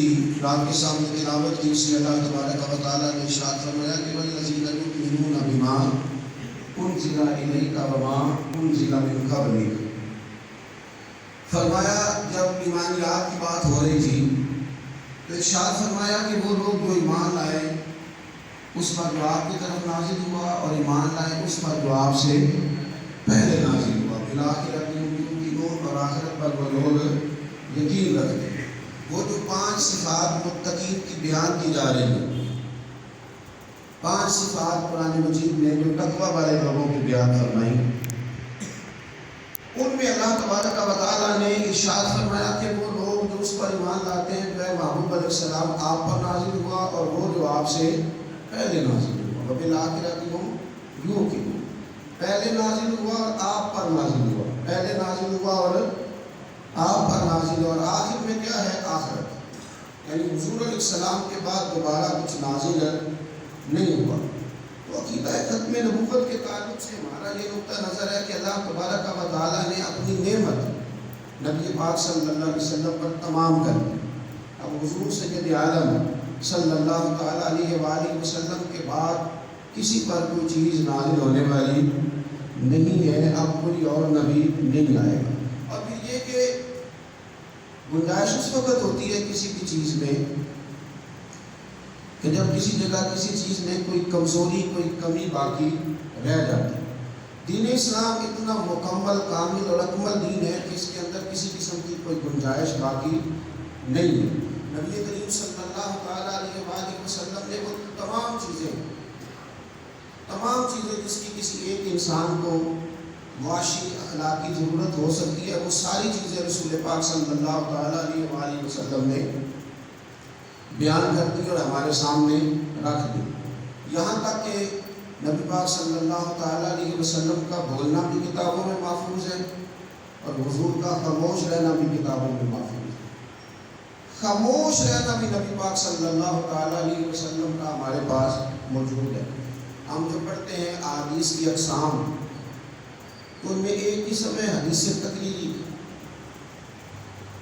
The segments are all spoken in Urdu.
کی رات کے سامنے تلاوت کی، اس میں اللہ تبارک و تعالیٰ نے ارشاد فرمایا کہ والذین یؤمنون بما انزل الیک وما انزل من قبلک۔ فرمایا جب ایمانیات کی بات ہو رہی تھی تو ارشاد فرمایا کہ وہ لوگ جو ایمان لائے اس پر جو آپ کی طرف نازل ہوا، اور ایمان لائے اس پر جو آپ سے پہلے نازل ہوا، بالآخرت یؤمنون، اور آخرت پر وہ لوگ یقین رکھتے ہیں۔ وہ جو 5 صفات متقین کی بیان کی جا رہی ہیں، 5 صفات قرآن مجید نے جو تقویٰ والے لوگوں کی بیان فرمائی، ان میں اللہ تبارک و تعالیٰ نے ارشاد فرمایا کہ وہ لوگ جو اس پر ایمان لاتے ہیں، جو محبوب علیہ السلام آپ پر نازل ہوا اور وہ جو آپ سے پہلے نازل ہوا، وبالآخرۃ ہم یوقنون، پہلے نازل ہوا اور آپ پر نازل ہوا، پہلے نازل ہوا اور آپ پر نازل ہوا، اور آخر میں کیا ہے؟ آخرت، یعنی حضور علیہ السلام کے بعد دوبارہ کچھ نازل نہیں ہوا۔ تو عقیدہ ختم نبوت کے تعلق سے ہمارا یہ نقطہ نظر ہے کہ اللہ تبارک و تعالیٰ نے اپنی نعمت نبی پاک صلی اللہ علیہ وسلم پر تمام کر دی۔ اب حضور سید عالم صلی اللہ تعالیٰ علیہ وآلہ وسلم کے بعد کسی پر کوئی چیز نازل ہونے والی نہیں ہے، اب کوئی اور نبی نہیں آئے گا۔ اور پھر یہ کہ گنجائش اس وقت ہوتی ہے کسی بھی چیز میں کہ جب کسی جگہ کسی چیز میں کوئی کمزوری، کوئی کمی باقی رہ جاتی ہے۔ دین اسلام اتنا مکمل، کامل اور اکمل دین ہے کہ اس کے اندر کسی قسم کی کوئی گنجائش باقی نہیں ہے۔ نبی کریم صلی اللہ تعالیٰ علیہ وآلہ وسلم نے وہ تمام چیزیں جس کی کسی ایک انسان کو معاشی اخلاقی ضرورت ہو سکتی ہے، وہ ساری چیزیں رسول پاک صلی اللہ تعالیٰ علیہ وآلہ وسلم نے بیان کر دی اور ہمارے سامنے رکھ دی۔ یہاں تک کہ نبی پاک صلی اللہ تعالیٰ علیہ وسلم کا بولنا بھی کتابوں میں محفوظ ہے اور حضور کا خاموش رہنا بھی کتابوں میں محفوظ ہے۔ خاموش رہنا بھی نبی پاک صلی اللہ تعالیٰ علیہ وسلم کا ہمارے پاس موجود ہے۔ ہم جو پڑھتے ہیں احادیث کی اقسام، تو ان میں ایک قسم ہے حدیث تقریری،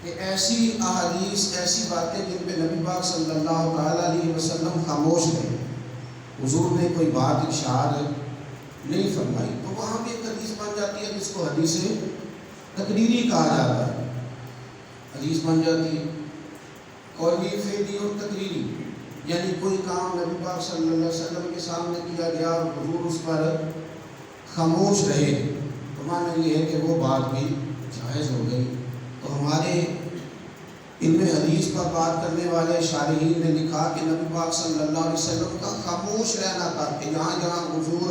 کہ ایسی احادیث، ایسی باتیں جن پہ نبی پاک صلی اللہ تعالیٰ علیہ وسلم خاموش رہے، حضور نے کوئی بات ارشاد نہیں فرمائی، تو وہاں بھی ایک حدیث بن جاتی ہے جس کو حدیث تقریری کہا جاتا ہے۔ حدیث بن جاتی ہے قولی، فعلی اور تقریری، یعنی کوئی کام نبی پاک صلی اللہ علیہ وسلم کے سامنے کیا گیا اور حضور اس پر خاموش رہے، تو معنی یہ ہے کہ وہ بات بھی جائز ہو گئی۔ تو ہمارے علم حدیث پر بات کرنے والے شارحین نے لکھا کہ نبی پاک صلی اللہ علیہ وسلم کا خاموش رہنا تھا، کہ جہاں جہاں حضور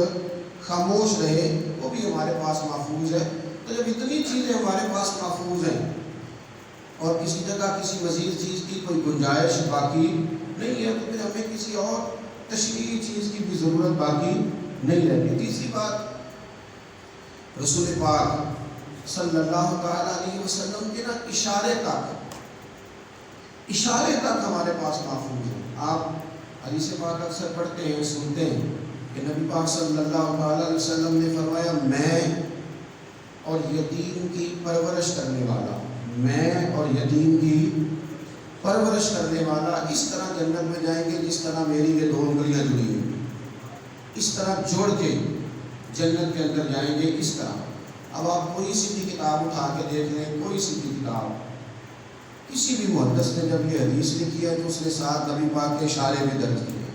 خاموش رہے وہ بھی ہمارے پاس محفوظ ہے۔ تو جب اتنی چیزیں ہمارے پاس محفوظ ہیں اور کسی جگہ کسی مزید چیز کی کوئی گنجائش باقی نہیں ہے، تو پھر ہمیں کسی اور تشریعی چیز کی بھی ضرورت باقی نہیں رہتی۔ تیسری بات، رسول پاک صلی اللہ تعالیٰ علیہ وسلم کے اشارے تک ہمارے پاس محفوظ ہے۔ آپ حدیث پاک اکثر پڑھتے ہیں، سنتے ہیں کہ نبی پاک صلی اللہ تعالیٰ علیہ وسلم نے فرمایا، میں اور یتیم کی پرورش کرنے والا، میں اور یتیم کی پرورش کرنے والا اس طرح جنت میں جائیں گے جس طرح میری یہ 2 انگلیاں جڑی ہیں، اس طرح جوڑ کے جنت کے اندر جائیں گے، اس طرح۔ اب آپ کوئی سی بھی کتاب اٹھا کے دیکھ لیں، کوئی سی بھی کتاب، کسی بھی محدث نے جب یہ حدیث لکھی ہے تو اس نے ساتھ نبی پاک کے اشارے میں درج کیے،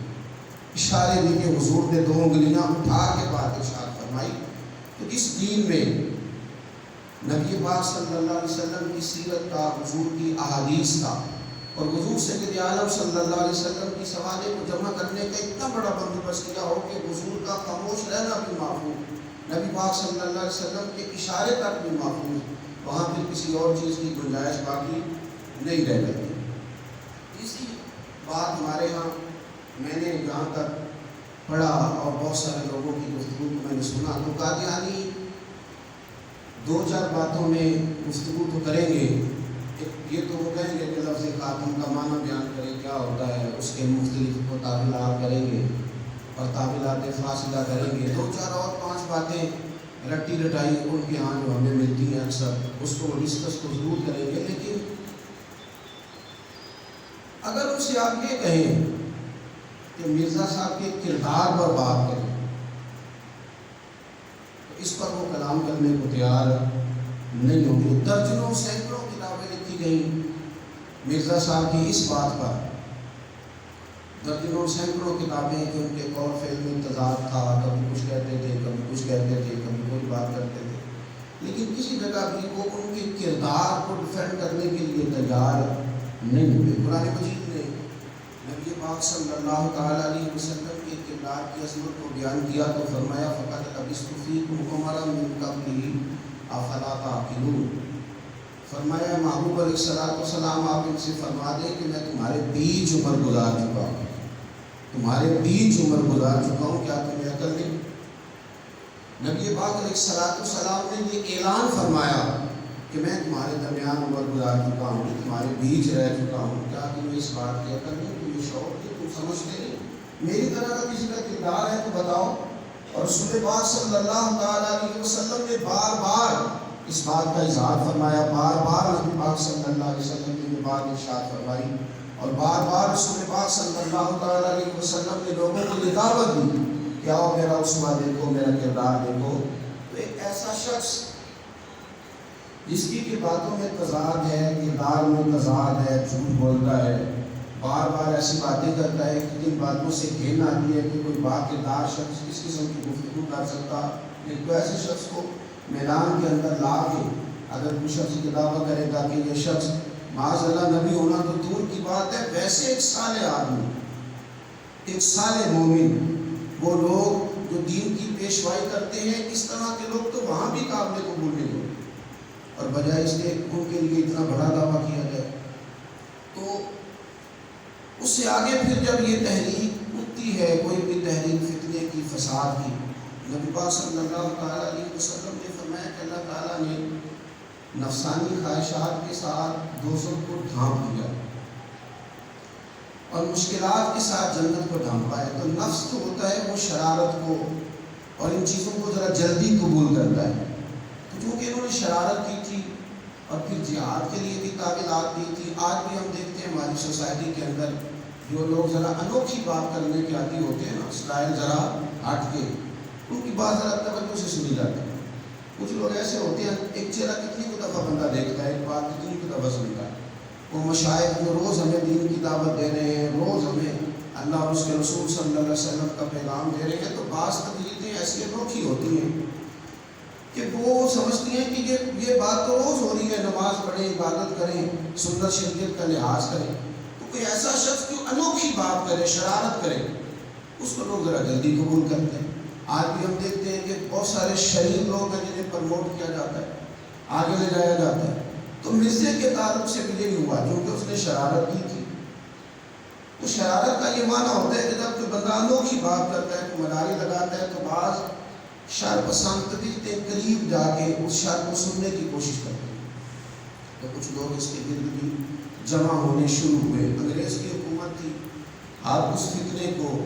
اشارے میں کہ حضور نے 2 انگلیاں اٹھا کے بات ارشاد فرمائی۔ تو اس دین میں نبی پاک صلی اللہ علیہ وسلم کی سیرت کا، حضور کی احادیث کا اور حضور سید عالم صلی اللہ علیہ وسلم کی سوانح کو جمع کرنے کا اتنا بڑا بندوبست کیا ہو کہ حضور کا خاموش رہنا بھی محفوظ، نبی پاک صلی اللہ علیہ وسلم کے اشارے تک بھی محفوظ، وہاں پھر کسی اور چیز کی گنجائش باقی نہیں رہ جاتی۔ اسی بات ہمارے ہاں میں نے جہاں تک پڑھا اور بہت سارے لوگوں کی گفتگو کو میں نے سنا، تو قادیانی 2-4 باتوں میں گفتگو تو کریں گے، یہ تو وہ کہیں گے کہ لفظ خاتم کا معنی بیان کریں کیا ہوتا ہے، اس کے مختلف تعبیرات کریں گے اور تعبیرات فاصلہ کریں گے، 2-4 اور 5 باتیں رٹی رٹائی ان کے ہاں جو ہمیں ملتی ہیں اکثر، اس کو ڈسکس تو ضرور کریں گے، لیکن اگر ان سے آپ یہ کہیں کہ مرزا صاحب کے کردار پر بات کریں تو اس پر وہ کلام کرنے کو تیار نہیں ہوں گے۔ درجنوں سینکڑوں کتابیں لکھی گئیں مرزا صاحب کی اس بات پر، درجنوں سینکڑوں کتابیں کہ ان کے قول فعل میں تضاد تھا، کبھی کچھ کہتے تھے، کبھی کچھ کہتے تھے، کبھی کوئی بات کرتے تھے، لیکن کسی جگہ بھی وہ ان کے کردار کو ڈیفینڈ کرنے کے لیے تیار نہیں ہوئے۔ قرآن مجید نے نبی پاک صلی اللہ تعالیٰ علیہ وسلم کے کردار کی عظمت کو بیان کیا تو فرمایا فقط لبثت فیکم عمرا من قبلہ افلا تعقلون۔ فرمایا محبوب علیہ السلام آپ ان سے فرما دیں کہ میں تمہارے بیچ عمر گزار چکا ہوں، تمہارے بیچ عمر گزار چکا ہوں، کیا تمہیں عقل نہیں؟ نبی پاک علیہ السلام نے یہ اعلان فرمایا کہ میں تمہارے درمیان عمر گزار چکا ہوں، تمہارے بیچ رہ چکا ہوں، کیا تمہیں اس بات کی عقل نہیں؟ تمہیں شعور نہیں؟ تم سمجھتے نہیں؟ میری طرح کا کسی کا کردار ہے تو بتاؤ۔ اور رسول پاک صلی اللہ تعالیٰ علیہ وسلم نے بار بار اس بات کا اظہار فرمایا، بار بار نبی پاک صلی اللہ علیہ وسلم نے یہ بات ارشاد فرمائی، اور بار بار رسول پاک صلی اللہ تعالیٰ علیہ وسلم نے لوگوں کو یہ دعوت دی کہ آؤ میرا اسوہ دیکھو، میرا کردار دیکھو۔ تو ایک ایسا شخص جس کی باتوں میں تضاد ہے، کردار میں تضاد ہے، جھوٹ بولتا ہے، بار بار ایسی باتیں کرتا ہے کہ جن باتوں سے گھن آتی ہے کہ کوئی با کردار شخص اس قسم کی گفتگو کر سکتا، لیکن کوئی ایسے شخص کو میدان کے اندر لا کے اگر کوئی شخص یہ دعویٰ کرے گا کہ یہ شخص معاذ اللہ نبی ہونا تو دور کی بات ہے، ویسے ایک صالح آدمی، ایک صالح مومن، وہ لوگ جو دین کی پیشوائی کرتے ہیں، اس طرح کے لوگ تو وہاں بھی قابل قبول نہیں ہوتے، اور بجائے اس کے ان کے لیے اتنا بڑا دعویٰ کیا جائے۔ تو اس سے آگے پھر جب یہ تحریک اٹھتی ہے، کوئی بھی تحریک فتنے کی، فساد کی، نبی پاک صلی اللہ تعالیٰ علیہ وسلم نے فرمایا کہ اللہ تعالیٰ نے نفسانی خواہشات کے ساتھ دوزخ کو ڈھانپ دیا اور مشکلات کے ساتھ جنت کو ڈھانپا ہے۔ تو نفس تو ہوتا ہے وہ شرارت کو اور ان چیزوں کو ذرا جلدی قبول کرتا ہے، تو چونکہ انہوں نے شرارت کی تھی اور پھر جہاد کے لیے بھی تعویلات دی تھی۔ آج بھی ہم دیکھتے ہیں ہماری سوسائٹی کے اندر جو لوگ ذرا انوکھی بات کرنے کے عادی ہوتے ہیں نا، اسٹائل ذرا ہٹ کے، ان کی بات ذرا توجہ سے سنی جاتی ہے۔ کچھ لوگ ایسے ہوتے ہیں، ایک چہرہ کتنی کو دفعہ بندہ دیکھتا ہے، ایک بات کتنی کو دفعہ سنتا ہے۔ وہ مشائخ جو روز ہمیں دین کی دعوت دے رہے ہیں، روز ہمیں اللہ اور اس کے رسول صلی اللہ علیہ وسلم کا پیغام دے رہے ہیں، تو بعض تقریریں ایسی انوکھی ہوتی ہیں کہ وہ سمجھتی ہیں کہ یہ بات تو روز ہو رہی ہے، نماز پڑھیں، عبادت کریں، سنت شریعت کا لحاظ کریں، تو کوئی ایسا شخص جو انوکھی بات کرے، شرارت کرے، اس کو لوگ ذرا جلدی قبول کرتے ہیں۔ آج بھی ہم دیکھتے ہیں کہ بہت سارے شریف لوگ ہیں جنہیں پروموٹ کیا جاتا ہے، آگے لے جایا جاتا ہے، تو مرزے کے تعلق سے بھی یہی ہوا کیونکہ اس نے شرارت کی تھی۔ تو شرارت کا یہ معنی ہوتا ہے کہ جب کوئی بندہ انوکھی بات کرتا ہے، کوئی مداری لگاتا ہے، تو بعض شر پسند طبیعتیں قریب جا کے اس شر کو سننے کی کوشش کرتے ہیں، تو کچھ لوگ اس کے گرد بھی جمع ہونے شروع ہوئے۔ انگریز کی حکومت تھی، آپ اس فتنے کو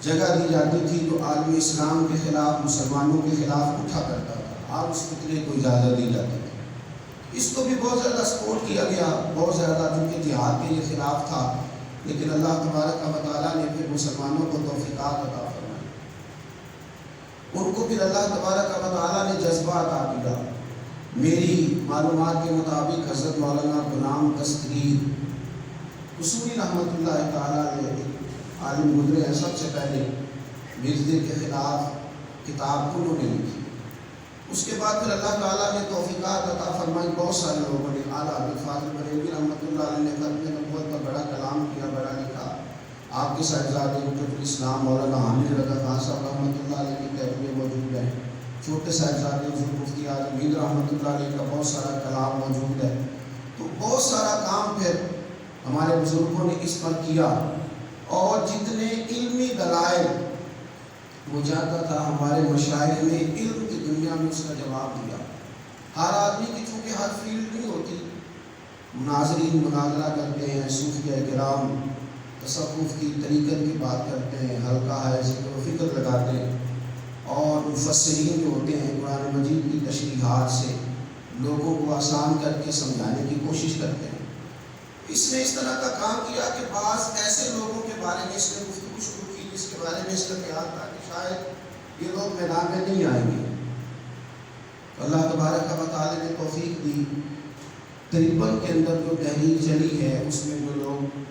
جگہ دی جاتی تھی جو عالم اسلام کے خلاف، مسلمانوں کے خلاف اٹھا کرتا تھا، آپ اس فتنے کو اجازت دی جاتی تھی۔ اس کو بھی بہت زیادہ سپورٹ کیا گیا، بہت زیادہ، چونکہ جہاد کے یہ خلاف تھا، لیکن اللہ تبارک و تعالیٰ نے پھر مسلمانوں کو توفیقات عطا فرمائی، ان کو پھر اللہ تبارک و تعالیٰ نے جذبہ عطا کیا۔ میری معلومات کے مطابق حضرت مولانا غلام دستگیر قصوری رحمۃ اللہ تعالیٰ علیہ عالم گزرے ہیں، سب سے پہلے مرزے کے خلاف کتاب انہوں نے لکھی۔ اس کے بعد پھر اللہ تعالیٰ نے توفیقات عطا فرمائی، بہت سارے لوگوں نے، اعلیٰ حضرت فاضل بریلوی رحمۃ اللہ علیہ نے ختم نبوت پر بڑا کلام کیا، بڑا لکھا۔ آپ کے صاحبزادے حجت الاسلام مولانا حامد رضا خان صاحب رحمۃ اللہ علیہ کی تحریریں موجود ہیں، چھوٹے صاحبزادے حضرت مفتی اعظم ہند رحمۃ اللہ علیہ کا بہت سارا کلام موجود ہے۔ تو بہت سارا کام پھر ہمارے بزرگوں نے اس پر کیا، اور جتنے علمی دلائل وہ چاہتا تھا ہمارے مشائخ نے علم کی دنیا میں اس کا جواب دیا۔ ہر آدمی کی چونکہ ہر فیلڈ نہیں ہوتی، مناظرین مناظرہ کرتے ہیں، صوفیہ کرام تصوف کی طریقت کی بات کرتے ہیں، حلقہ ہے ذکر و فکر لگاتے ہیں، اور مفسرین جو ہوتے ہیں قرآن مجید کی تشریحات سے لوگوں کو آسان کر کے سمجھانے کی کوشش کرتے ہیں۔ اس نے اس طرح کا کام کیا کہ بعض ایسے لوگوں کے بارے میں اس نے گفتگو شروع کی جس کے بارے میں اس کا خیال تھا کہ شاید یہ لوگ میدان میں نہیں آئیں گے. اللہ تبارک و تعالی نے توفیق دی. 53 کے اندر جو تحریک چلی ہے اس میں جو لوگ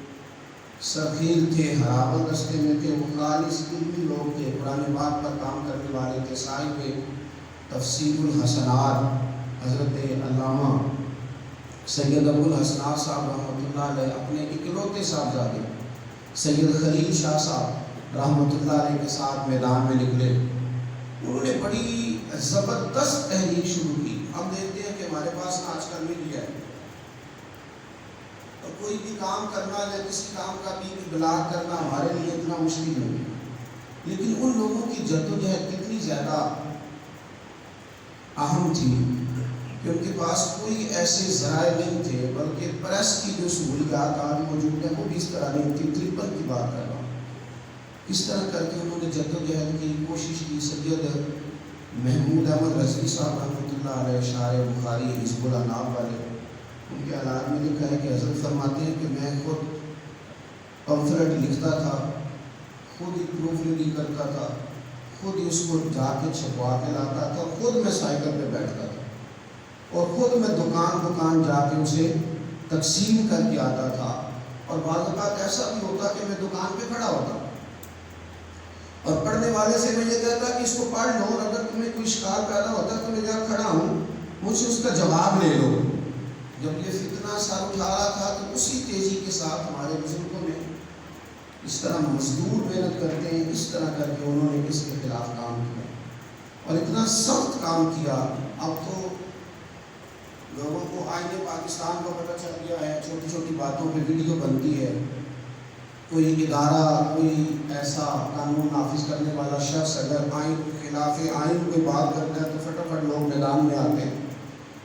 سرخیل تھے، ہراول رستے میں تھے، وہ خالص علمی لوگ تھے، قرآن پاک پر کام کرنے والے تھے. صاحب تفسیر الحسنات حضرت علامہ سید ابو الحسنات صاحب رحمۃ اللہ علیہ اپنے اکلوتے صاحبزادے سید خلیل شاہ صاحب رحمۃ اللہ علیہ کے ساتھ میدان میں نکلے. انہوں نے بڑی زبردست تحریک شروع کی. ہم دیکھتے ہیں کہ ہمارے پاس آج کل میڈیا ہے اور کوئی بھی کام کرنا یا کسی کام کا بھی ابلاغ کرنا ہمارے لیے اتنا مشکل نہیں ہے، لیکن ان لوگوں کی جدوجہد کتنی زیادہ اہم تھی کہ ان کے پاس کوئی ایسے ذرائع نہیں تھے، بلکہ پریس کی جو سہولیات آج موجود ہیں وہ بھی اس طرح نہیں تھی. 53 کی بات کر رہا ہوں. کس طرح کر کے انہوں نے جدوجہد کی، کوشش کی. سید محمود احمد رضوی صاحب رحمۃ اللہ علیہ شاعر بخاری حزب الانام والے، ان کے حالات میں لکھا ہے کہ حضرت فرماتے ہیں کہ میں خود پمفلٹ لکھتا تھا، خود ہی پروف ریڈنگ کرتا تھا، خود ہی اس کو جا کے چھپوا کے لاتا تھا، خود میں سائیکل پہ بیٹھتا تھا اور خود میں دکان جا کے اسے تقسیم کر کے آتا تھا. اور بعض اوقات ایسا بھی ہوتا کہ میں دکان پہ کھڑا ہوتا اور پڑھنے والے سے میں یہ کہتا کہ اس کو پڑھ لو، اور اگر تمہیں کوئی اشکال پیدا ہوتا تو میں جہاں کھڑا ہوں مجھ سے اس کا جواب لے لو. جب یہ فتنہ سر اٹھا رہا تھا تو اسی تیزی کے ساتھ ہمارے بزرگوں نے اس طرح مزدور محنت کرتے ہیں، اس طرح کر کے انہوں نے اس کے خلاف کام کیا اور اتنا سخت کام کیا. اب تو لوگوں کو آئین پاکستان کا پتہ چل گیا ہے، چھوٹی چھوٹی باتوں پہ ویڈیو بنتی ہے. کوئی ادارہ، کوئی ایسا قانون نافذ کرنے والا شخص اگر آئین کے خلاف آئین کوئی بات کرتا ہے تو فٹافٹ لوگ میدان میں آتے ہیں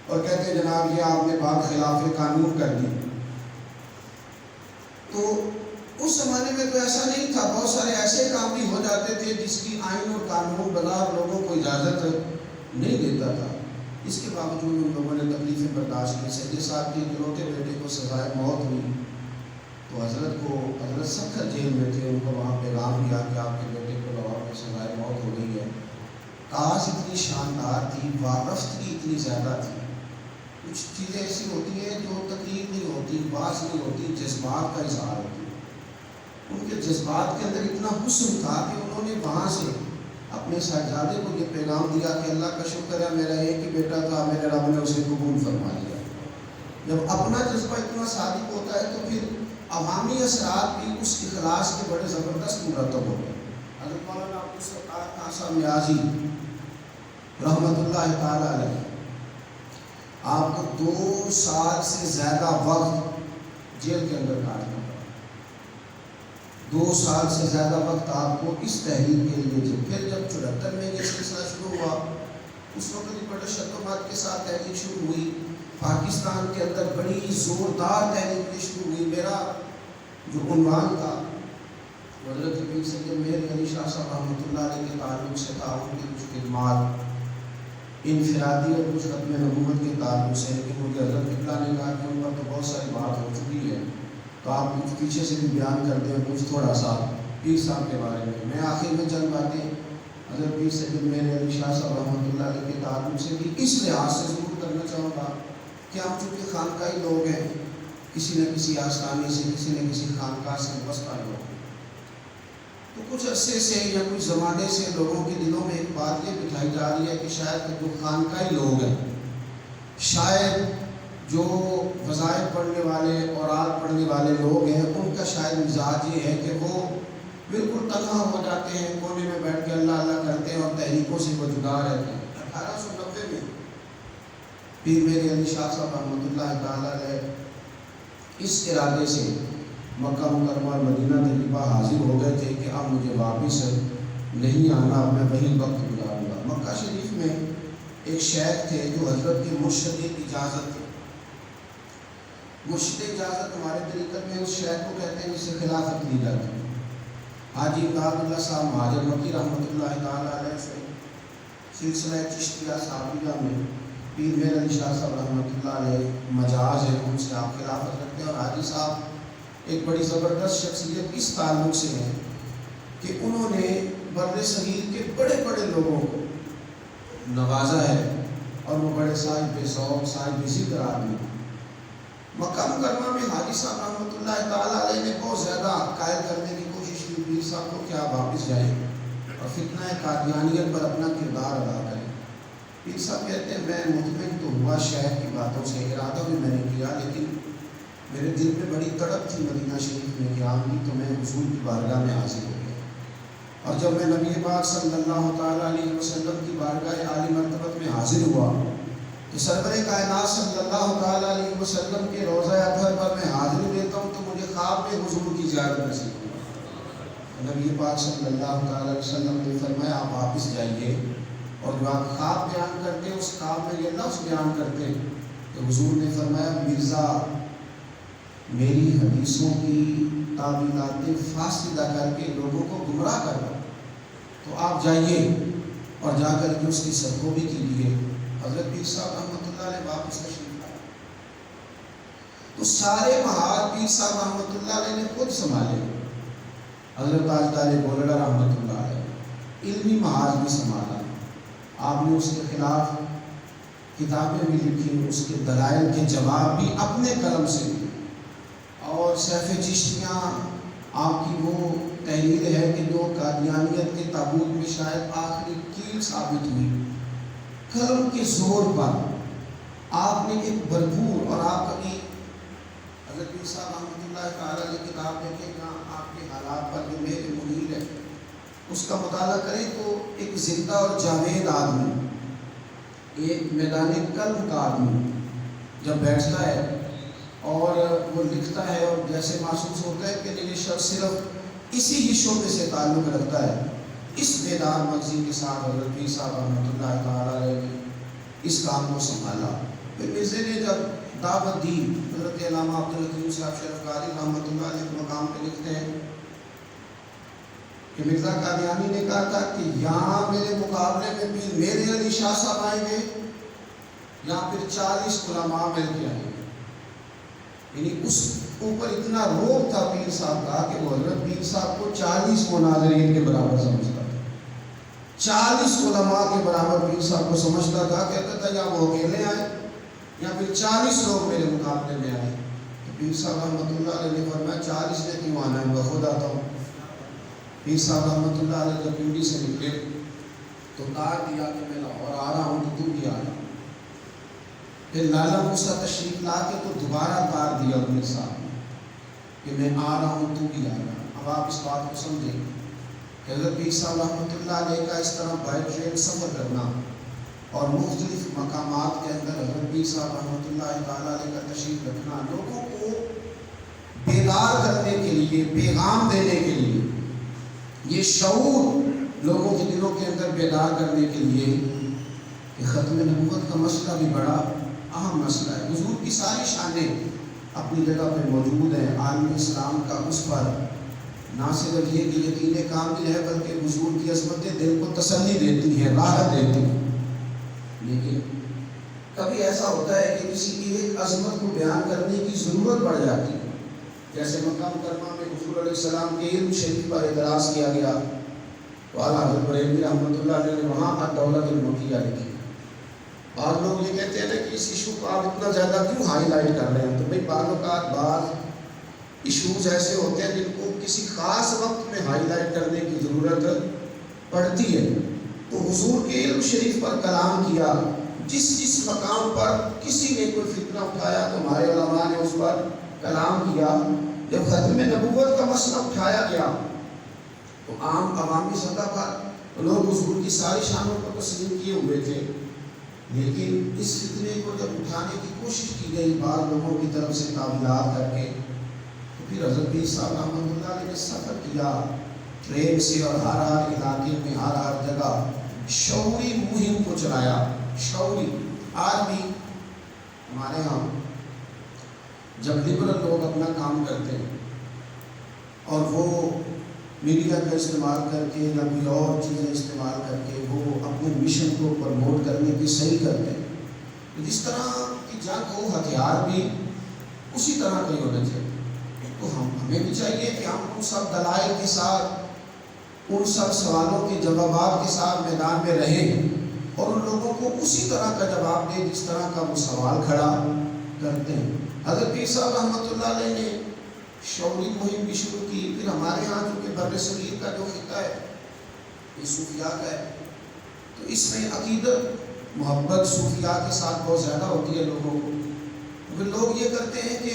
اور کہتے ہیں جناب یہ آپ نے بات خلاف قانون کر دی. تو اس زمانے میں تو ایسا نہیں تھا. بہت سارے ایسے کام بھی ہو جاتے تھے جس کی آئین اور قانون بازار لوگوں کو اجازت نہیں دیتا تھا. اس کے باوجود ان لوگوں نے تکلیفیں برداشت کی. سید صاحب کے اکلوتے بیٹے کو سزائے موت ہوئی تو حضرت سخت جیل میں تھے. ان کو وہاں پیغام دیا کہ آپ کے بیٹے کو لاہور میں سزائے موت ہو گئی ہے. کاش اتنی شاندار تھی، وابستگی اتنی زیادہ تھی. کچھ چیزیں ایسی ہوتی ہیں جو تقریر نہیں ہوتی، بات نہیں ہوتی، جذبات کا اظہار ہوتی ہے. ان کے جذبات کے اندر اتنا حسن تھا کہ انہوں نے وہاں سے اپنے صاحبزادے کو یہ پیغام دیا کہ اللہ کا شکر ہے میرا ایک ہی بیٹا تھا، میرے رب نے اسے قبول فرما لیا. جب اپنا جذبہ اتنا صادق ہوتا ہے تو پھر عوامی اثرات بھی اس اخلاص کے بڑے زبردست مرتب ہوتے ہیں. حضرت مولانا عبدالستار خان صاحب نیازی رحمۃ اللہ تعالیٰ علیہ، آپ کو 2 سال سے زیادہ وقت جیل کے اندر کاٹنا پڑا. 2 سال سے زیادہ وقت آپ کو اس تحریک کے لیے. پھر جب 74 میں یہ سلسلہ شروع ہوا اس وقت بھی بڑے شدت کے ساتھ تحریک شروع ہوئی. پاکستان کے اندر بڑی زوردار تحریک شروع ہوئی. میرا جو عنوان تھا حضرت پیر سید مہر علی شاہ صاحب رحمۃ اللہ علیہ کے تعلق سے تھا. ان کی کچھ خدمات انفرادی اور کچھ ختم نبوت کے تعلق سے، لیکن مجھے حضرت قبلہ نے کہا کہ ان پر تو بہت ساری بات ہو چکی ہے تو آپ کچھ پیچھے سے بھی بیان کر دیں کچھ تھوڑا سا پیر صاحب کے بارے میں. میں آخر میں چند باتیں حضرت پیر سید مہر علی شاہ صاحب رحمۃ اللہ علیہ کے تعلق سے بھی اس لحاظ سے ضرور کرنا چاہوں گا کہ ہم چونکہ خانقاہی لوگ ہیں، کسی نہ کسی آستانے سے، کسی نہ کسی خانقاہ سے وابستہ لوگ ہیں، تو کچھ عرصے سے یا کچھ زمانے سے لوگوں کے دلوں میں ایک بات یہ بٹھائی جا رہی ہے کہ شاید جو خانقاہی لوگ ہیں، شاید جو وظائف پڑھنے والے اوراد پڑھنے والے لوگ ہیں، ان کا شاید مزاج یہ ہے کہ وہ بالکل تنہا ہو جاتے ہیں، کونے میں بیٹھ کے اللہ اللہ کرتے ہیں اور تحریکوں سے وہ جدا رہتے ہیں. 1890 میں پیر مہر علی شاہ صاحب رحمۃ اللہ تعالیٰ علیہ اس ارادے سے مکہ مکرمہ اور مدینہ طیبہ حاضر ہو گئے تھے کہ اب مجھے واپس نہیں آنا، میں وہیں وقت گزاروں گا. مکہ شریف میں ایک شیخ تھے جو حضرت کے مرشد اجازت تھے. مرشد اجازت ہمارے طریقت میں اس شیخ کو کہتے ہیں جس سے خلافت لی جاتی ہے. حاجی امداد اللہ صاحب مہاجر مکی رحمۃ اللہ تعالیٰ علیہ سے سلسلہ چشتیہ صحابیہ میں پیر میر علی شاہ صاحب رحمۃ اللہ علیہ مجاز ہے، ان سے آپ خلافت رکھتے ہیں، اور حاجی صاحب ایک بڑی زبردست شخصیت اس تعلق سے ہے کہ انہوں نے بر صغیر کے بڑے بڑے لوگوں کو نوازا ہے، اور وہ بڑے صاحب ذوق صاحب ذکر آدمی۔ مکہ مکرمہ میں حاجی صاحب رحمۃ اللہ تعالیٰ علیہ نے بہت زیادہ قائل کرنے کی کوشش کی پیر صاحب کو کہ آپ واپس جائیں اور فتنہ قادیانیت پر اپنا کردار ادا کریں۔ پیر صاحب کہتے ہیں میں مطمئن تو ہوا شہر کی باتوں سے، ارادہ بھی میں نے کیا، لیکن میرے دل میں بڑی تڑپ تھی مدینہ شریف میں قیام کی، تو میں حضور کی بارگاہ میں حاضر ہو گیا۔ اور جب میں نبی پاک صلی اللہ تعالیٰ علیہ وسلم کی بارگاہ عالی مرتبت میں حاضر ہوا تو سرور کائنات صلی اللہ تعالیٰ علیہ وسلم کے روضہ اطہر پر میں حاضری دیتا ہوں تو مجھے خواب میں حضور کی زیارت نصیب ہوا۔ نبی پاک صلی اللہ تعالیٰ علیہ وسلم نے فرمایا آپ واپس جائیے، اور جو آپ خواب بیان کرتے اس خواب میں یہ لفظ بیان کرتے تو حضور نے فرمایا مرزا میری حدیثوں کی تعویلات فاسدہ کر کے لوگوں کو گمراہ کر رہا، تو آپ جائیے اور جا کر کے اس کی سرخوبی کیجیے۔ حضرت پیر صاحب رحمۃ اللہ علیہ واپس تشریف لائے تو سارے محال پیر صاحب رحمۃ اللہ علیہ نے خود سنبھالے۔ حضرت تاجدار گولڑا رحمۃ اللہ علیہ علمی محاذ بھی سنبھالا، آپ نے اس کے خلاف کتابیں بھی لکھی، اس کے دلائل کے جواب بھی اپنے قلم سے دیے، اور سیف چشتیاں آپ کی وہ تحریر ہے کہ جو قادیانیت کے تابوت میں شاید آخری کیل ثابت ہوئی، قلم کے زور پر آپ نے ایک بھرپور، اور آپ کبھی حضرت پیر صاحب رحمۃ اللہ تعالیٰ علیہ کتاب دیکھیں جہاں آپ کے حالات پر جو مہر منیر ہے اس کا مطالعہ کریں تو ایک زندہ اور جاوید آدمی، ایک میدان قلم کا آدمی جب بیٹھتا ہے اور وہ لکھتا ہے، اور جیسے محسوس ہوتا ہے کہ یہ شخص صرف اسی شعبے سے تعلق رکھتا ہے، اس بیدار مغزی کے ساتھ حضرت پیر صاحب رحمۃ اللہ تعالیٰ علیہ نے اس کام کو سنبھالا۔ پھر مرزے نے جب دعوت دی، حضرت علامہ عبدالحکیم صاحب شرف قاری رحمۃ اللہ علیہ کے مقام پہ لکھتے ہیں کہ مرزا قادیانی نے کہا تھا کہ یہاں میرے مقابلے میں پیر میر علی شاہ صاحب آئیں گے یا پھر 40 علماء مل کے آئیں گے، یعنی اس اوپر اتنا روب تھا پیر صاحب کا کہ وہ حضرت پیر صاحب کو 40 مناظرین کے برابر سمجھتا تھا، 40 علماء کے برابر پیر صاحب کو سمجھتا تھا، کہتا تھا یا وہ اکیلے آئے یا پھر 40 لوگ میرے مقابلے میں آئے۔ تو پیر صاحب رحمۃ اللہ علیہ نے فرمایا 40 نے کیوں آنا ہے، میں خود آتا ہوں۔ پیر صاحب رحمۃ اللہ علیہ جب ڈیوٹی سے نکلے تو کار دیا کہ میں لاہور آ رہا ہوں تو تم بھی آ رہا۔ پھر لالا موسیٰ تشریف لا کے تو دوبارہ کار دیا پیر صاحب نے کہ میں آ رہا ہوں تو بھی آ رہا۔ اب آپ اس بات کو سمجھیں کہ حضرت پیر صاحب رحمۃ اللہ علیہ کا اس طرح بائی ٹرین سفر کرنا اور مختلف مقامات کے اندر حضرت پیر صاحب رحمۃ اللہ تعالیٰ علیہ کا تشریف رکھنا، لوگوں کو بیدار کرنے کے لیے، پیغام دینے کے لیے، یہ شعور لوگوں کے دلوں کے اندر بیدار کرنے کے لیے کہ ختم نبوت کا مسئلہ بھی بڑا اہم مسئلہ ہے۔ حضور کی ساری شانیں اپنی جگہ پہ موجود ہیں، عالم اسلام کا اس پر نہ صرف یہ کہ یقین کامل ہے بلکہ حضور کی عظمتیں دل کو تسلی دیتی ہیں، راحت دیتی ہیں۔ لیکن کبھی ایسا ہوتا ہے کہ کسی کی ایک عظمت کو بیان کرنے کی ضرورت پڑ جاتی ہے، جیسے مکہ مکرمہ میں حضور علیہ السلام کے علم شریف پر اعتراض کیا گیا تو اعلیٰ حضرت بریلوی رحمۃ اللہ علیہ نے وہاں الدولۃ المکیہ لکھی۔ بعض لوگ یہ کہتے ہیں کہ اس ایشو کو آپ اتنا زیادہ کیوں ہائی لائٹ کر رہے ہیں، تو بھائی بعض اوقات بعض ایشوز ایسے ہوتے ہیں جن کو کسی خاص وقت میں ہائی لائٹ کرنے کی ضرورت پڑتی ہے۔ تو حضور کے علم شریف پر کلام کیا، جس جس مقام پر کسی نے کوئی فتنہ اٹھایا تو ہمارے علماء نے اس پر کلام کیا۔ جب ختم نبوت کا مسئلہ اٹھایا گیا تو عام عوامی سطح پر لوگ حضور کی ساری شانوں کو تسلیم کیے ہوئے تھے، لیکن اس فتنے کو جب اٹھانے کی کوشش کی گئی بعض لوگوں کی طرف سے تعویلات کر کے، تو پھر حضرت پیر صاحب رحمۃ اللہ علیہ نے سفر کیا ٹرین سے، اور ہر علاقے میں ہر جگہ شعوری مہم کو چلایا۔ شعوری آج بھی ہمارے ہاں جب لبرل لوگ اپنا کام کرتے ہیں اور وہ میڈیا کا استعمال کر کے یا کوئی اور چیزیں استعمال کر کے وہ اپنے مشن کو پروموٹ کرنے کی صحیح کرتے ہیں، جس طرح کی جنگ ہو ہتھیار بھی اسی طرح کا ہی ہونا چاہیے. تو ہمیں بھی چاہیے کہ ہم ان سب دلائل کے ساتھ، ان سب سوالوں کے جوابات کے ساتھ میدان میں رہیں اور ان لوگوں کو اسی طرح کا جواب دیں جس طرح کا وہ سوال کھڑا کرتے ہیں. حضرت پیر صاحب رحمۃ اللہ علیہ نے شعوری مہم بھی شروع کی. پھر ہمارے ہاں چونکہ بر صغیر کا جو خطہ ہے یہ صوفیاء کا ہے، تو اس میں عقیدت محبت صوفیاء کے ساتھ بہت زیادہ ہوتی ہے لوگوں کو. پھر لوگ یہ کرتے ہیں کہ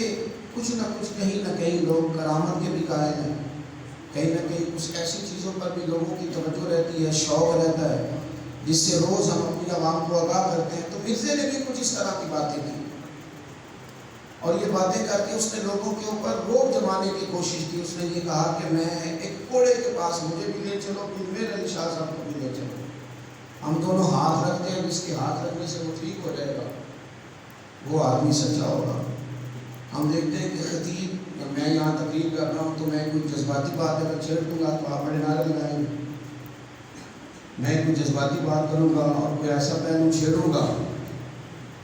کچھ نہ کچھ کہیں نہ کہیں لوگ کرامت کے بھی قائل ہیں، کہیں نہ کہیں کچھ ایسی چیزوں پر بھی لوگوں کی توجہ رہتی ہے، شوق رہتا ہے، جس سے روز ہم اپنی عوام کو آگاہ کرتے ہیں. تو مرزے نے بھی کچھ اس طرح کی باتیں کی اور یہ باتیں کر کے اس نے لوگوں کے اوپر روک جمانے کی کوشش کی. اس نے یہ کہا کہ میں ایک کوڑے کے پاس مجھے بھی لے چلو، پھر میرے علی شاہ صاحب کو بھی لے چلو، ہم دونوں ہاتھ رکھتے ہیں، جس کے ہاتھ رکھنے سے وہ ٹھیک ہو جائے گا وہ آدمی سچا ہوگا. ہم دیکھتے ہیں کہ خطیب، میں یہاں تقریر کر رہا ہوں تو میں کوئی جذباتی بات اگر چھیڑ دوں گا تو آپ بڑے نعرے لگائیں گے. میں کوئی جذباتی بات کروں گا اور کوئی ایسا پہلو چھیڑوں گا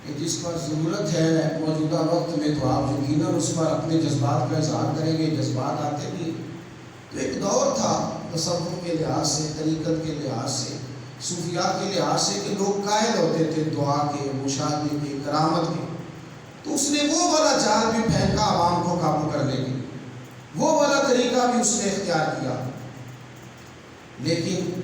کہ جس پر ضرورت ہے موجودہ وقت میں، تو آپ یقیناً اس پر اپنے جذبات کا اظہار کریں گے. جذبات آتے بھی. تو ایک دور تھا تصوف کے لحاظ سے، طریقت کے لحاظ سے، صوفیاء کے لحاظ سے کہ لوگ قائل ہوتے تھے دعا کے، مشاہدے کے، کرامت کے. تو اس نے وہ والا جال بھی پھینکا عوام کو قابو کرنے کے، وہ والا طریقہ بھی اس نے اختیار کیا. لیکن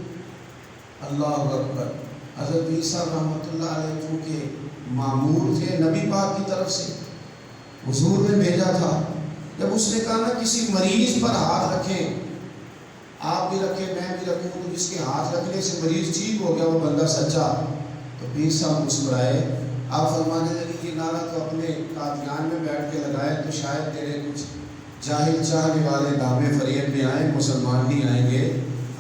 اللہ اکبر، حضرت پیر صاحب رحمۃ اللہ علیہ چونکہ معمور تھے نبی پاک کی طرف سے، حضور نے بھیجا تھا. جب اس نے کہا نا کسی مریض پر ہاتھ رکھیں، آپ بھی رکھیں میں بھی رکھوں، تو جس کے ہاتھ رکھنے سے مریض ٹھیک ہو گیا وہ بندہ سچا. تو پیر صاحب مسکرائے. آپ فرمانے لگے یہ نعرہ تو اپنے قادیان میں بیٹھ کے لگائے تو شاید تیرے کچھ جاہل چاہنے والے دامے فریب میں آئیں، مسلمان نہیں آئیں گے.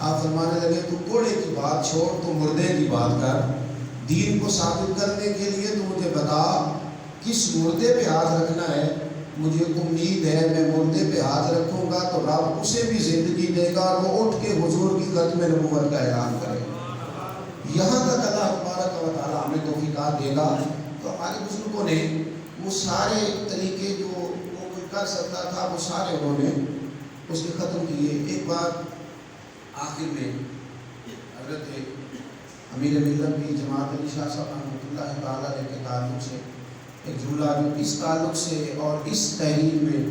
آپ فرمانے لگے تو کوڑے کی بات چھوڑ، تو مردے کی بات کر. دین کو ثابت کرنے کے لیے تو مجھے بتا کس مردے پہ ہاتھ رکھنا ہے. مجھے امید ہے میں مردے پہ ہاتھ رکھوں گا تو رب اسے بھی زندگی دے گا اور وہ اٹھ کے حضور کی ختم نبوت کا اعلان کرے گا. یہاں تک اللہ تبارک و تعالیٰ ہمیں توفیقات دے گا. تو ہمارے بزرگوں نے وہ سارے طریقے جو وہ کوئی کر سکتا تھا وہ سارے انہوں نے اس کے ختم کیے. ایک بار آخر میں حضرت امیر ملت بھی جماعت علی شاہ صاحب رحمۃ اللہ تعالیٰ علیہ کے تعلق سے ایک جملہ جو اس تعلق سے اور اس تحریر میں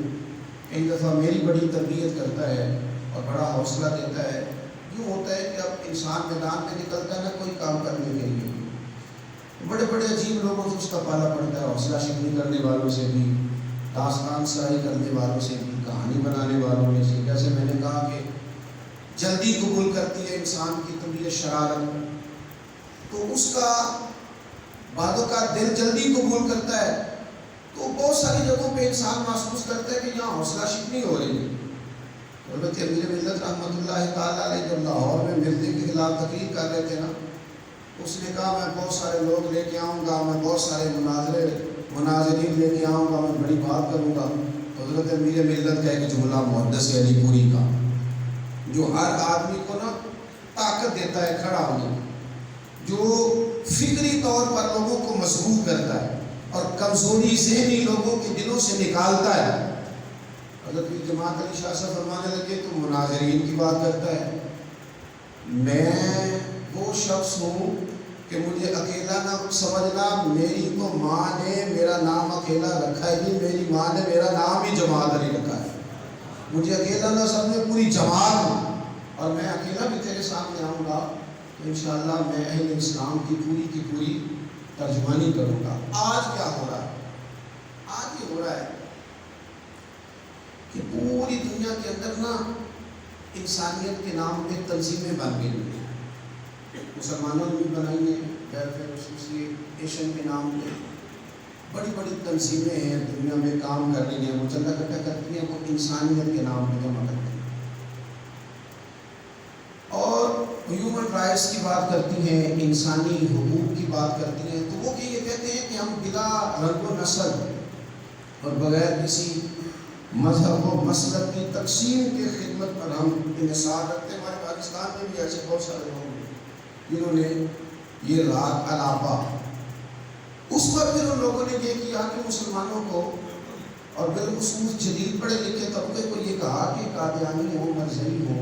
ایک دفعہ میری بڑی تربیت کرتا ہے اور بڑا حوصلہ دیتا ہے. یوں ہوتا ہے کہ اب انسان میدان میں نکلتا ہے نا کوئی کام کرنے کے لیے، بڑے بڑے عجیب لوگوں سے اس کا پالا پڑتا ہے، حوصلہ شکنی کرنے والوں سے بھی، داستان سرائی کرنے والوں سے بھی، کہانی بنانے والوں میں سے. جیسے میں نے کہا کہ جلدی قبول کرتی ہے انسان کی طبیعت شرارت، تو اس کا بعدوں کا دل جلدی قبول کرتا ہے. تو بہت ساری جگہوں پہ انسان محسوس کرتا ہے کہ یہاں حوصلہ شکنی ہو رہی ہے. حضرت امیر ملت رحمۃ اللہ تعالیٰ علیہ جب لاہور میں مرزے کے خلاف تقریر کر رہے تھے نا، اس نے کہا میں بہت سارے لوگ لے کے آؤں گا، میں بہت سارے مناظرین لے کے آؤں گا، میں بڑی بات کروں گا. حضرت امیر ملت کا ایک جملہ محدث علی پوری کا جو ہر آدمی کو نا طاقت دیتا ہے کھڑا ہونے کی، جو فکری طور پر لوگوں کو مضبوط کرتا ہے اور کمزوری ذہنی لوگوں کے دلوں سے نکالتا ہے. حضرت جماعت علی شاہ صاحب فرمانے لگے تو مناظرین کی بات کرتا ہے. میں وہ شخص ہوں کہ مجھے اکیلا نہ سمجھنا، میری تو ماں نے میرا نام اکیلا رکھا ہی نہیں، میری ماں نے میرا نام ہی جماعت علی رکھا ہے. مجھے اکیلا نہ سمجھے، پوری جماعت ہوں، اور میں اکیلا بھی تیرے سامنے آؤں گا تو انشاءاللہ میں اہل اسلام کی پوری ترجمانی کروں گا. آج کیا ہو رہا ہے؟ آج یہ ہو رہا ہے کہ پوری دنیا کے اندر نا انسانیت کے نام پہ تنظیمیں بن گئی ہیں. مسلمانوں نے بھی بنائی ہیں، ویلفیئر ایسوسیشن کے نام پہ بڑی بڑی تنظیمیں ہیں دنیا میں کام کر رہی ہیں. وہ چندہ اکٹھا کرتی ہیں، وہ انسانیت کے نام پہ جمع کرتی ہیں اور ہیومن رائٹس کی بات کرتی ہیں، انسانی حقوق کی بات کرتی ہیں. تو وہ یہ کہتے ہیں کہ ہم بلا رنگ و نسل اور بغیر کسی مذہب و مسلک کی تقسیم کے خدمت پر ہم انحصار رکھتے ہیں. ہمارے پاکستان میں بھی ایسے بہت سارے لوگ ہیں جنہوں نے یہ راگ الاپا اس پر پھر ان لوگوں نے یہ کیا کہ مسلمانوں کو اور بالخصوص جدید پڑھے لکھے طبقے کو یہ کہا کہ قادیانی ہو، مرزئی ہو،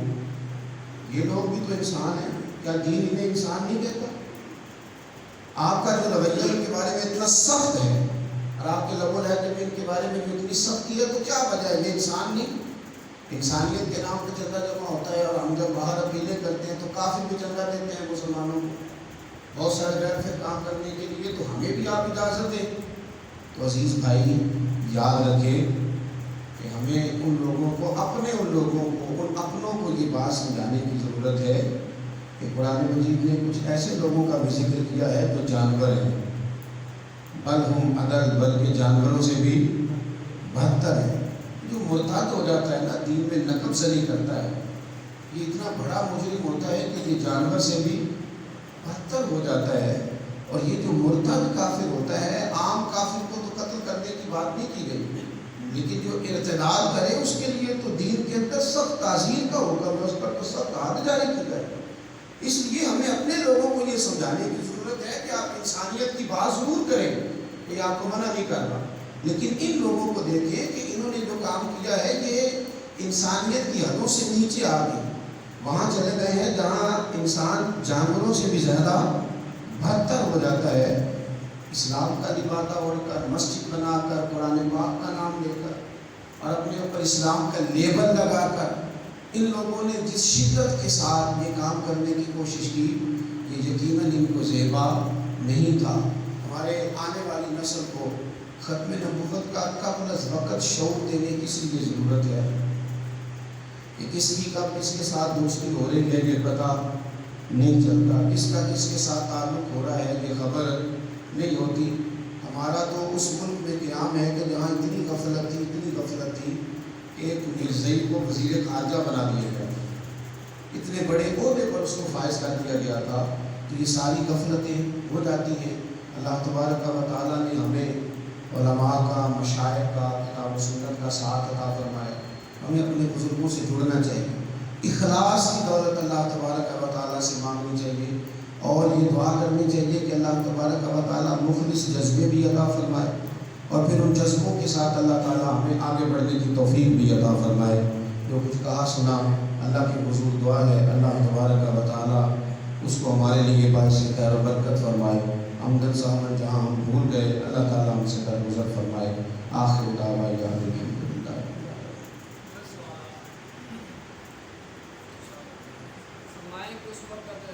یہ لوگ بھی تو انسان ہیں، کیا دین انہیں انسان نہیں کہتا؟ آپ کا جو رویہ ان کے بارے میں اتنا سخت ہے اور آپ کے لب و لہجے میں ان کے بارے میں جو اتنی سختی ہے، تو کیا وجہ ہے؟ یہ انسان نہیں؟ انسانیت کے نام پہ چندہ جمع ہوتا ہے، اور ہم جب باہر اپیلیں کرتے ہیں تو کافی بھی چندہ دیتے ہیں مسلمانوں کو بہت سارے غیر پھر کام کرنے کے لیے، تو ہمیں بھی آپ اجازت دیں۔ تو عزیز بھائی یاد رکھیں کہ ہمیں ان لوگوں کو، ان اپنوں کو یہ بات سمجھانے کی ضرورت ہے کہ قرآن مجید نے کچھ ایسے لوگوں کا بھی ذکر کیا ہے جو جانور ہیں، بل ہم عدل، بلکہ جانوروں سے بھی بدتر ہے۔ جو مرتد ہو جاتا ہے نا، دین میں نقب زنی کرتا ہے، یہ اتنا بڑا مجرم ہوتا ہے کہ یہ جانور سے بھی بدتر ہو جاتا ہے۔ اور یہ جو مرتد کافر ہوتا ہے، عام کافر کو تو قتل کرنے کی بات نہیں کی گئی، لیکن جو ارتداد کرے اس کے لیے تو دین کے اندر سخت تعزیر کا حکم ہے، اس پر تو سخت حد جاری کی گئی۔ اس لیے ہمیں اپنے لوگوں کو یہ سمجھانے کی ضرورت ہے کہ آپ انسانیت کی بات ضرور کریں، یہ آپ کو منع نہیں کر رہا، لیکن ان لوگوں کو دیکھیں کہ انہوں نے جو کام کیا ہے یہ انسانیت کی حدوں سے نیچے آ گئے، وہاں چلے گئے ہیں جہاں انسان جانوروں سے بھی زیادہ بدتر ہو جاتا ہے۔ اسلام کا لبادہ اوڑھ کر، مسجد بنا کر، قرآن پاک کا نام لے کر اور اپنے اوپر اسلام کا لیبل لگا کر ان لوگوں نے جس شدت کے ساتھ یہ کام کرنے کی کوشش کی، یہ یقیناً ان کو زیبا نہیں تھا۔ ہمارے آنے والی نسل کو ختم نبوت کا قبل از وقت شعور دینے کی اس لیے ضرورت ہے کہ کس کی کب کس کے ساتھ دوستی ہو رہی ہے یہ پتہ نہیں چلتا، کس کا کس کے ساتھ تعلق ہو رہا ہے یہ خبر نہیں ہوتی۔ ہمارا تو اس ملک میں قیام ہے کہ جہاں اتنی غفلت تھی کہ ایک مرزئی کو وزیر خارجہ بنا دیا گیا، اتنے بڑے عہدے پر اس کو فائز کر دیا گیا تھا۔ تو یہ ساری غفلتیں ہو جاتی ہیں۔ اللہ تبارک و تعالیٰ نے ہمیں علماء کا، مشائخ کا، کتاب و سنت کا ساتھ عطا فرمائے۔ ہمیں اپنے بزرگوں سے جڑنا چاہیے، اخلاص کی دولت اللہ تبارک و تعالیٰ سے مانگنی چاہیے، اور یہ دعا کرنی چاہیے کہ اللہ تبارک و تعالیٰ مخلص جذبے بھی عطا فرمائے، اور پھر ان جذبوں کے ساتھ اللہ تعالیٰ ہمیں آگے بڑھنے کی توفیق بھی عطا فرمائے۔ جو کچھ کہا سنا اللہ کی حضور دعا ہے، اللہ تبارک و تعالیٰ اس کو ہمارے لیے باعث خیر و برکت فرمائے۔ عمدن سامن جہاں ہم بھول گئے اللہ تعالیٰ ہم سے درگزر فرمائے۔ آخر دعویٰ الحمدللہ۔ فرمائیں کہ اس وقت